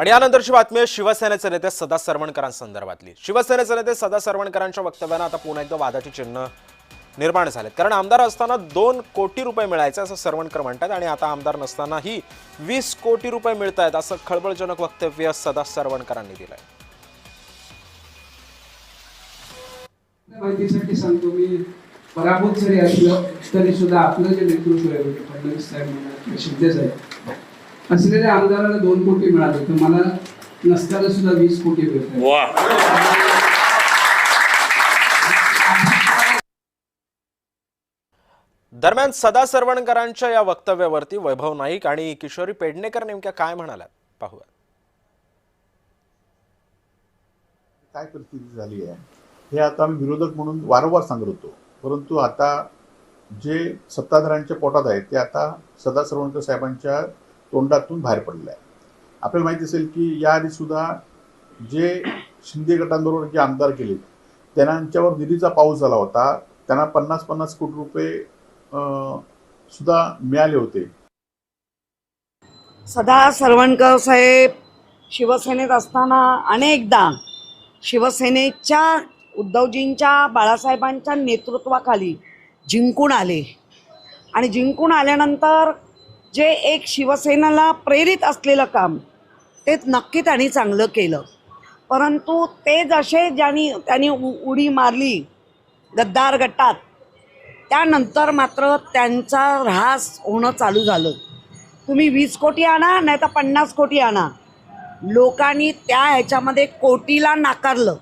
आणि यानंतरची बातमी आहे शिवसेनेचे नेते सदा सरवणकरांसंदर्भातली। शिवसेनेचे नेते सदा सरवणकरांच्या वक्तव्याने आता पुन्हा एकदा वादाची चिन्ह निर्माण झालेत। कारण आमदार असताना 2 कोटी रुपये मिळायचे असं सरवणकर म्हणतात आणि आता आमदार नसतानाही 20 कोटी रुपये मिळतायत असं खळबळजनक वक्तव्य सदा सरवणकरांनी दिलंय। माहितीसाठी सांगतो, मी पराभूत जरी असलं तरी सुद्धा आपलं जे नेतृत्व आहे फडणवीस साहेब म्हणा शिंदे साहेब असलेल्या आमदाराला 2 कोटी मिळाले, तर मला नसताना सुद्धा 20 कोटी मिळतात। दरम्यान सदा सरवणकरांच्या या वक्तव्यावरती वैभव नाईक आणि किशोरी पेडणेकर नेमक्या काय म्हणाल्यात पाहूया। काय परिस्थिती झाली आहे हे आता आम्ही विरोधक म्हणून वारंवार सांगत होतो, परंतु आता जे सत्ताधाऱ्यांच्या पोटात आहे ते आता सदा सरवणकर साहेबांच्या तोंडातून बाहेर पडलं आहे। आपल्याला माहिती असेल की याआधी सुद्धा जे शिंदे गटांबरोबर जे आमदार केले त्यांच्यावर निधीचा पाऊस झाला होता, त्यांना 50-50 कोटी रुपये सुद्धा मिळाले होते। सदा सरवणकर साहेब शिवसेनेत असताना अनेकदा शिवसेनेच्या उद्धवजींच्या बाळासाहेबांच्या नेतृत्वाखाली जिंकून आले आणि जिंकून आल्यानंतर जे एक शिवसेनेला प्रेरित असलेलं काम ते नक्की त्यांनी चांगलं केलं, परंतु ते जसे त्यांनी उडी मारली गद्दार गटात त्यानंतर मात्र त्यांचा ऱ्हास होणं चालू झालं। तुम्ही 20 कोटी आणा नाही तर 50 कोटी आणा, लोकांनी त्या ह्याच्यामध्ये कोटीला नाकारलं।